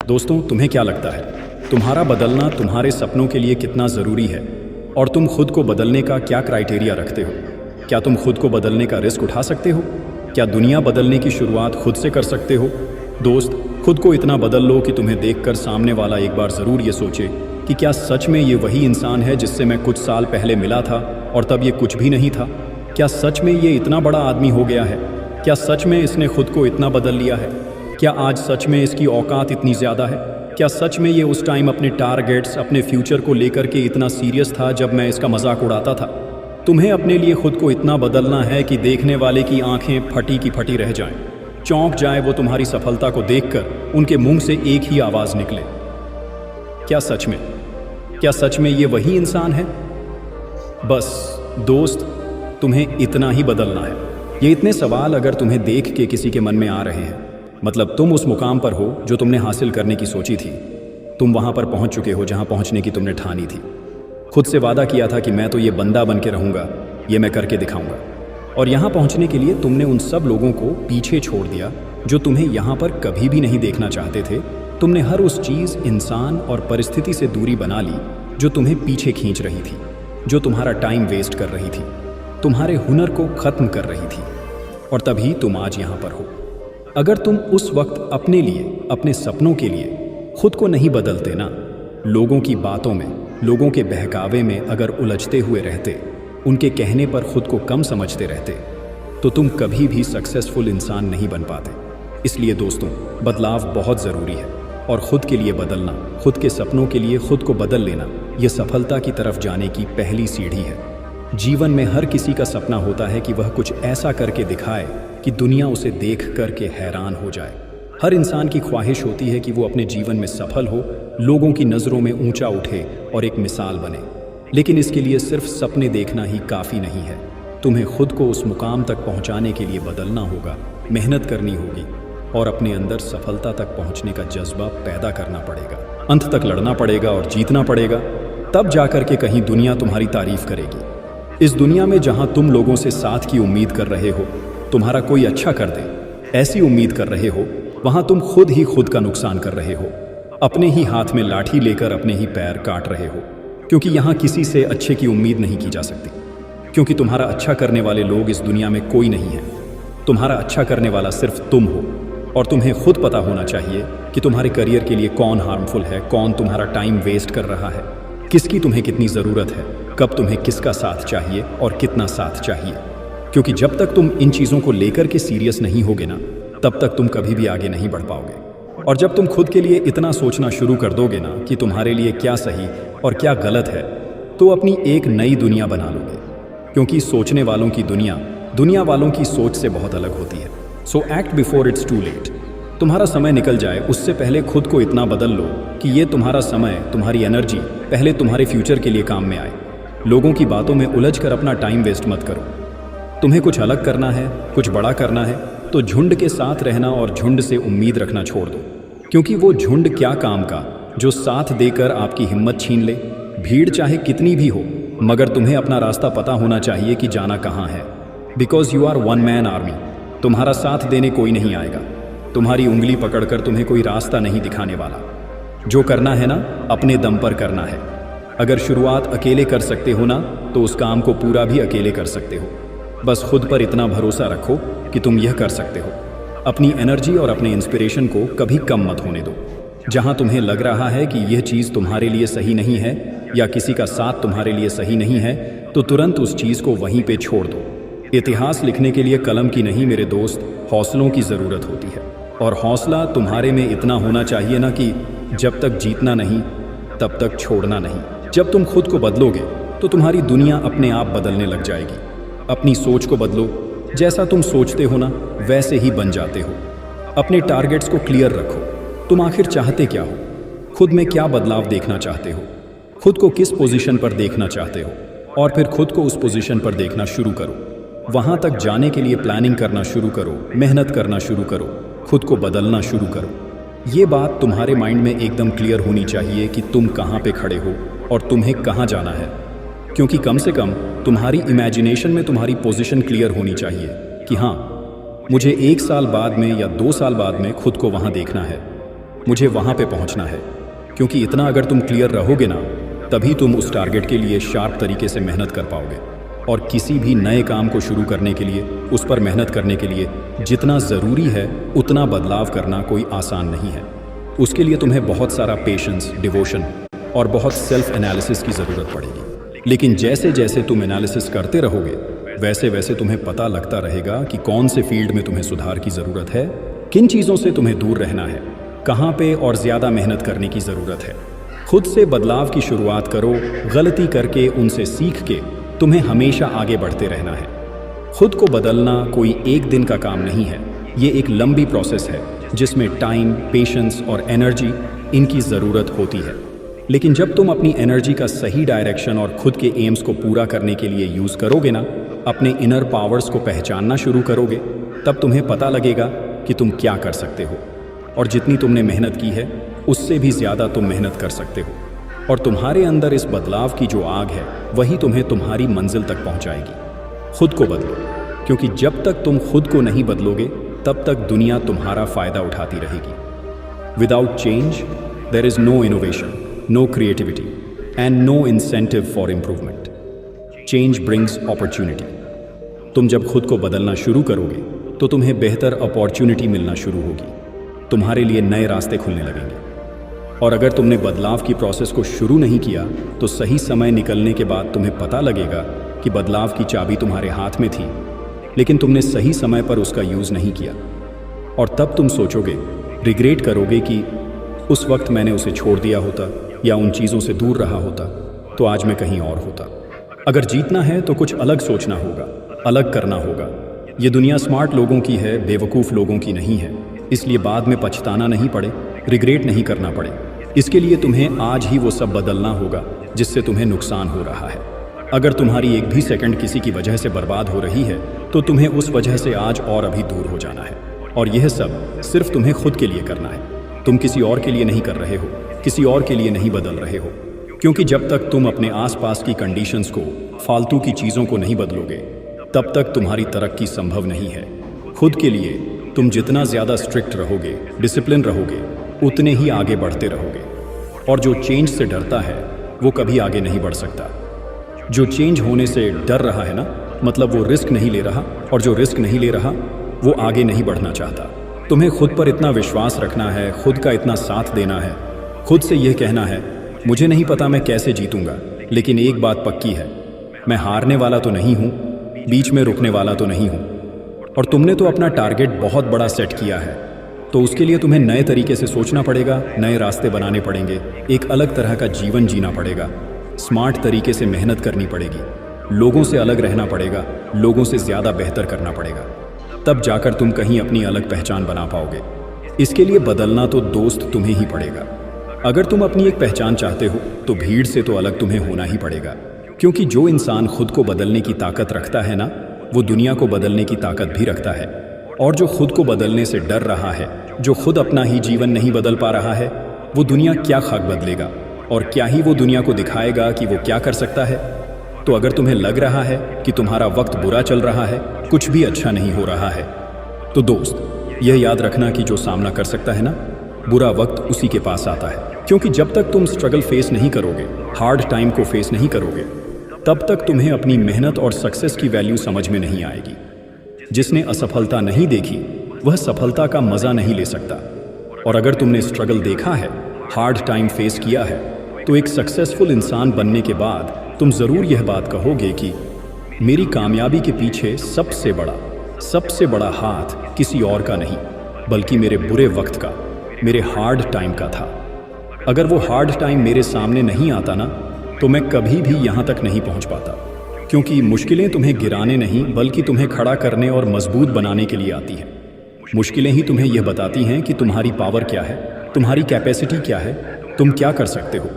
दोस्तों, तुम्हें क्या लगता है, तुम्हारा बदलना तुम्हारे सपनों के लिए कितना ज़रूरी है? और तुम खुद को बदलने का क्या क्राइटेरिया रखते हो? क्या तुम खुद को बदलने का रिस्क उठा सकते हो? क्या दुनिया बदलने की शुरुआत खुद से कर सकते हो? दोस्त, खुद को इतना बदल लो कि तुम्हें देखकर सामने वाला एक बार ज़रूर ये सोचे कि क्या सच में ये वही इंसान है जिससे मैं कुछ साल पहले मिला था और तब ये कुछ भी नहीं था? क्या सच में ये इतना बड़ा आदमी हो गया है? क्या सच में इसने खुद को इतना बदल लिया है? क्या आज सच में इसकी औकात इतनी ज़्यादा है? क्या सच में ये उस टाइम अपने टारगेट्स, अपने फ्यूचर को लेकर के इतना सीरियस था जब मैं इसका मजाक उड़ाता था? तुम्हें अपने लिए खुद को इतना बदलना है कि देखने वाले की आंखें फटी की फटी रह जाएं, चौंक जाए वो तुम्हारी सफलता को देखकर उनके मुंह से एक ही आवाज़ निकले, क्या सच में ये वही इंसान है? बस दोस्त, तुम्हें इतना ही बदलना है। ये इतने सवाल अगर तुम्हें देख के किसी के मन में आ रहे हैं, मतलब तुम उस मुकाम पर हो जो तुमने हासिल करने की सोची थी। तुम वहां पर पहुंच चुके हो जहां पहुंचने की तुमने ठानी थी। खुद से वादा किया था कि मैं तो ये बंदा बन के रहूंगा, ये मैं करके दिखाऊंगा। और यहां पहुंचने के लिए तुमने उन सब लोगों को पीछे छोड़ दिया जो तुम्हें यहां पर कभी भी नहीं देखना चाहते थे। तुमने हर उस चीज़, इंसान और परिस्थिति से दूरी बना ली जो तुम्हें पीछे खींच रही थी, जो तुम्हारा टाइम वेस्ट कर रही थी, तुम्हारे हुनर को खत्म कर रही थी। और तभी तुम आज यहां पर हो। अगर तुम उस वक्त अपने लिए, अपने सपनों के लिए खुद को नहीं बदलते ना, लोगों की बातों में, लोगों के बहकावे में अगर उलझते हुए रहते, उनके कहने पर खुद को कम समझते रहते, तो तुम कभी भी सक्सेसफुल इंसान नहीं बन पाते। इसलिए दोस्तों, बदलाव बहुत ज़रूरी है और खुद के लिए बदलना, खुद के सपनों के लिए खुद को बदल लेना, यह सफलता की तरफ जाने की पहली सीढ़ी है। जीवन में हर किसी का सपना होता है कि वह कुछ ऐसा करके दिखाए कि दुनिया उसे देख करके हैरान हो जाए। हर इंसान की ख्वाहिश होती है कि वो अपने जीवन में सफल हो, लोगों की नज़रों में ऊंचा उठे और एक मिसाल बने। लेकिन इसके लिए सिर्फ सपने देखना ही काफ़ी नहीं है। तुम्हें खुद को उस मुकाम तक पहुंचाने के लिए बदलना होगा, मेहनत करनी होगी और अपने अंदर सफलता तक पहुंचने का जज्बा पैदा करना पड़ेगा। अंत तक लड़ना पड़ेगा और जीतना पड़ेगा, तब जाकर के कहीं दुनिया तुम्हारी तारीफ करेगी। इस दुनिया में जहां तुम लोगों से साथ की उम्मीद कर रहे हो, तुम्हारा कोई अच्छा कर दे, ऐसी उम्मीद कर रहे हो, वहां तुम खुद ही खुद का नुकसान कर रहे हो। अपने ही हाथ में लाठी लेकर अपने ही पैर काट रहे हो, क्योंकि यहां किसी से अच्छे की उम्मीद नहीं की जा सकती। क्योंकि तुम्हारा अच्छा करने वाले लोग इस दुनिया में कोई नहीं है। तुम्हारा अच्छा करने वाला सिर्फ तुम हो। और तुम्हें खुद पता होना चाहिए कि तुम्हारे करियर के लिए कौन हार्मफुल है, कौन तुम्हारा टाइम वेस्ट कर रहा है, किसकी तुम्हें कितनी ज़रूरत है, कब तुम्हें किसका साथ चाहिए और कितना साथ चाहिए। क्योंकि जब तक तुम इन चीज़ों को लेकर के सीरियस नहीं होगे ना, तब तक तुम कभी भी आगे नहीं बढ़ पाओगे। और जब तुम खुद के लिए इतना सोचना शुरू कर दोगे ना कि तुम्हारे लिए क्या सही और क्या गलत है, तो अपनी एक नई दुनिया बना लोगे। क्योंकि सोचने वालों की दुनिया वालों की सोच से बहुत अलग होती है। So act before it's too late. तुम्हारा समय निकल जाए उससे पहले खुद को इतना बदल लो कि ये तुम्हारा समय, तुम्हारी एनर्जी पहले तुम्हारे फ्यूचर के लिए काम में आए। लोगों की बातों में उलझ कर अपना टाइम वेस्ट मत करो। तुम्हें कुछ अलग करना है, कुछ बड़ा करना है, तो झुंड के साथ रहना और झुंड से उम्मीद रखना छोड़ दो। क्योंकि वो झुंड क्या काम का जो साथ देकर आपकी हिम्मत छीन ले। भीड़ चाहे कितनी भी हो, मगर तुम्हें अपना रास्ता पता होना चाहिए कि जाना कहाँ है। Because you are one man army. तुम्हारा साथ देने कोई नहीं आएगा। तुम्हारी उंगली पकड़कर तुम्हें कोई रास्ता नहीं दिखाने वाला। जो करना है ना, अपने दम पर करना है। अगर शुरुआत अकेले कर सकते हो ना, तो उस काम को पूरा भी अकेले कर सकते हो। बस खुद पर इतना भरोसा रखो कि तुम यह कर सकते हो। अपनी एनर्जी और अपने इंस्पिरेशन को कभी कम मत होने दो। जहां तुम्हें लग रहा है कि यह चीज़ तुम्हारे लिए सही नहीं है या किसी का साथ तुम्हारे लिए सही नहीं है, तो तुरंत उस चीज़ को वहीं पे छोड़ दो। इतिहास लिखने के लिए कलम की नहीं मेरे दोस्त, हौसलों की ज़रूरत होती है। और हौसला तुम्हारे में इतना होना चाहिए ना कि जब तक जीतना नहीं तब तक छोड़ना नहीं। जब तुम खुद को बदलोगे तो तुम्हारी दुनिया अपने आप बदलने लग जाएगी। अपनी सोच को बदलो। जैसा तुम सोचते हो ना, वैसे ही बन जाते हो। अपने टारगेट्स को क्लियर रखो। तुम आखिर चाहते क्या हो? खुद में क्या बदलाव देखना चाहते हो? खुद को किस पोजीशन पर देखना चाहते हो? और फिर खुद को उस पोजीशन पर देखना शुरू करो। वहाँ तक जाने के लिए प्लानिंग करना शुरू करो, मेहनत करना शुरू करो, खुद को बदलना शुरू करो। ये बात तुम्हारे माइंड में एकदम क्लियर होनी चाहिए कि तुम कहाँ पे खड़े हो और तुम्हें कहाँ जाना है। क्योंकि कम से कम तुम्हारी इमेजिनेशन में तुम्हारी पोजीशन क्लियर होनी चाहिए कि हाँ, मुझे 1 साल बाद में या 2 साल बाद में खुद को वहाँ देखना है। मुझे वहाँ पे पहुँचना है। क्योंकि इतना अगर तुम क्लियर रहोगे ना, तभी तुम उस टारगेट के लिए शार्प तरीके से मेहनत कर पाओगे। और किसी भी नए काम को शुरू करने के लिए, उस पर मेहनत करने के लिए जितना ज़रूरी है उतना बदलाव करना कोई आसान नहीं है। उसके लिए तुम्हें बहुत सारा पेशेंस, डिवोशन और बहुत सेल्फ एनालिसिस की ज़रूरत पड़ेगी। लेकिन जैसे जैसे तुम एनालिसिस करते रहोगे, वैसे वैसे तुम्हें पता लगता रहेगा कि कौन से फील्ड में तुम्हें सुधार की ज़रूरत है, किन चीज़ों से तुम्हें दूर रहना है, कहाँ पे और ज़्यादा मेहनत करने की ज़रूरत है। खुद से बदलाव की शुरुआत करो। गलती करके उनसे सीख के तुम्हें हमेशा आगे बढ़ते रहना है। खुद को बदलना कोई एक दिन का काम नहीं है, ये एक लंबी प्रोसेस है जिसमें टाइम, पेशेंस और एनर्जी इनकी ज़रूरत होती है। लेकिन जब तुम अपनी एनर्जी का सही डायरेक्शन और खुद के एम्स को पूरा करने के लिए यूज़ करोगे ना, अपने इनर पावर्स को पहचानना शुरू करोगे, तब तुम्हें पता लगेगा कि तुम क्या कर सकते हो। और जितनी तुमने मेहनत की है उससे भी ज़्यादा तुम मेहनत कर सकते हो। और तुम्हारे अंदर इस बदलाव की जो आग है वही तुम्हें तुम्हारी मंजिल तक पहुंचाएगी। खुद को बदलो, क्योंकि जब तक तुम खुद को नहीं बदलोगे तब तक दुनिया तुम्हारा फ़ायदा उठाती रहेगी। Without change there is no innovation, no creativity and no incentive for improvement. Change brings opportunity. तुम जब खुद को बदलना शुरू करोगे तो तुम्हें बेहतर अपॉर्चुनिटी मिलना शुरू होगी, तुम्हारे लिए नए रास्ते खुलने लगेंगे। और अगर तुमने बदलाव की प्रोसेस को शुरू नहीं किया तो सही समय निकलने के बाद तुम्हें पता लगेगा कि बदलाव की चाबी तुम्हारे हाथ में थी, लेकिन तुमने सही समय पर उसका यूज़ नहीं किया। और तब तुम सोचोगे, रिग्रेट करोगे कि उस वक्त मैंने उसे छोड़ दिया होता या उन चीज़ों से दूर रहा होता तो आज मैं कहीं और होता। अगर जीतना है तो कुछ अलग सोचना होगा, अलग करना होगा। ये दुनिया स्मार्ट लोगों की है, बेवकूफ़ लोगों की नहीं है। इसलिए बाद में पछताना नहीं पड़े, रिग्रेट नहीं करना पड़े, इसके लिए तुम्हें आज ही वो सब बदलना होगा जिससे तुम्हें नुकसान हो रहा है। अगर तुम्हारी एक भी सेकंड किसी की वजह से बर्बाद हो रही है तो तुम्हें उस वजह से आज और अभी दूर हो जाना है। और यह सब सिर्फ तुम्हें खुद के लिए करना है। तुम किसी और के लिए नहीं कर रहे हो, किसी और के लिए नहीं बदल रहे हो। क्योंकि जब तक तुम अपने आसपास की कंडीशंस को, फालतू की चीज़ों को नहीं बदलोगे, तब तक तुम्हारी तरक्की संभव नहीं है। खुद के लिए तुम जितना ज़्यादा स्ट्रिक्ट रहोगे, डिसिप्लिन रहोगे, उतने ही आगे बढ़ते रहोगे। और जो चेंज से डरता है वो कभी आगे नहीं बढ़ सकता। जो चेंज होने से डर रहा है ना, मतलब वो रिस्क नहीं ले रहा, और जो रिस्क नहीं ले रहा वो आगे नहीं बढ़ना चाहता। तुम्हें खुद पर इतना विश्वास रखना है, खुद का इतना साथ देना है, खुद से यह कहना है, मुझे नहीं पता मैं कैसे जीतूंगा, लेकिन एक बात पक्की है, मैं हारने वाला तो नहीं हूँ, बीच में रुकने वाला तो नहीं हूँ। और तुमने तो अपना टारगेट बहुत बड़ा सेट किया है, तो उसके लिए तुम्हें नए तरीके से सोचना पड़ेगा, नए रास्ते बनाने पड़ेंगे, एक अलग तरह का जीवन जीना पड़ेगा, स्मार्ट तरीके से मेहनत करनी पड़ेगी, लोगों से अलग रहना पड़ेगा, लोगों से ज़्यादा बेहतर करना पड़ेगा। तब जाकर तुम कहीं अपनी अलग पहचान बना पाओगे। इसके लिए बदलना तो दोस्त तुम्हें ही पड़ेगा। अगर तुम अपनी एक पहचान चाहते हो तो भीड़ से तो अलग तुम्हें होना ही पड़ेगा। क्योंकि जो इंसान खुद को बदलने की ताकत रखता है ना, वो दुनिया को बदलने की ताकत भी रखता है। और जो खुद को बदलने से डर रहा है, जो खुद अपना ही जीवन नहीं बदल पा रहा है, वो दुनिया क्या खाक बदलेगा, और क्या ही वो दुनिया को दिखाएगा कि वो क्या कर सकता है। तो अगर तुम्हें लग रहा है कि तुम्हारा वक्त बुरा चल रहा है, कुछ भी अच्छा नहीं हो रहा है, तो दोस्त यह याद रखना कि जो सामना कर सकता है ना, बुरा वक्त उसी के पास आता है। क्योंकि जब तक तुम स्ट्रगल फेस नहीं करोगे, हार्ड टाइम को फेस नहीं करोगे, तब तक तुम्हें अपनी मेहनत और सक्सेस की वैल्यू समझ में नहीं आएगी। जिसने असफलता नहीं देखी वह सफलता का मज़ा नहीं ले सकता। और अगर तुमने स्ट्रगल देखा है, हार्ड टाइम फेस किया है, तो एक सक्सेसफुल इंसान बनने के बाद तुम ज़रूर यह बात कहोगे कि मेरी कामयाबी के पीछे सबसे बड़ा हाथ किसी और का नहीं, बल्कि मेरे बुरे वक्त का, मेरे हार्ड टाइम का था। अगर वो हार्ड टाइम मेरे सामने नहीं आता ना, तो मैं कभी भी यहाँ तक नहीं पहुँच पाता। क्योंकि मुश्किलें तुम्हें गिराने नहीं, बल्कि तुम्हें खड़ा करने और मजबूत बनाने के लिए आती हैं। मुश्किलें ही तुम्हें यह बताती हैं कि तुम्हारी पावर क्या है, तुम्हारी कैपेसिटी क्या है, तुम क्या कर सकते हो।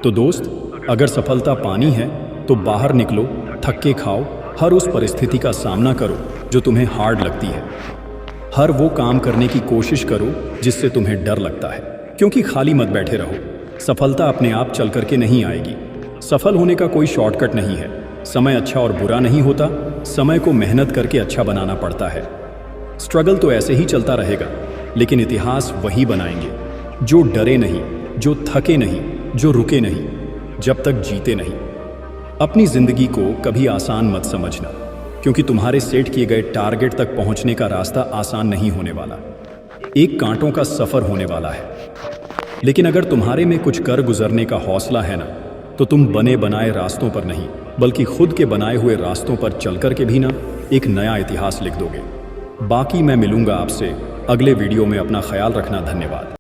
तो दोस्त, अगर सफलता पानी है तो बाहर निकलो, थक्के खाओ, हर उस परिस्थिति का सामना करो जो तुम्हें हार्ड लगती है। हर वो काम करने की कोशिश करो जिससे तुम्हें डर लगता है। क्योंकि खाली मत बैठे रहो, सफलता अपने आप चल करके नहीं आएगी। सफल होने का कोई शॉर्टकट नहीं है। समय अच्छा और बुरा नहीं होता, समय को मेहनत करके अच्छा बनाना पड़ता है। स्ट्रगल तो ऐसे ही चलता रहेगा, लेकिन इतिहास वही बनाएंगे जो डरे नहीं, जो थके नहीं, जो रुके नहीं, जब तक जीते नहीं। अपनी जिंदगी को कभी आसान मत समझना, क्योंकि तुम्हारे सेट किए गए टारगेट तक पहुंचने का रास्ता आसान नहीं होने वाला। एक कांटों का सफर होने वाला है। लेकिन अगर तुम्हारे में कुछ कर गुजरने का हौसला है ना, तो तुम बने बनाए रास्तों पर नहीं, बल्कि खुद के बनाए हुए रास्तों पर चलकर के भी ना एक नया इतिहास लिख दोगे। बाकी मैं मिलूंगा आपसे अगले वीडियो में। अपना ख्याल रखना। धन्यवाद।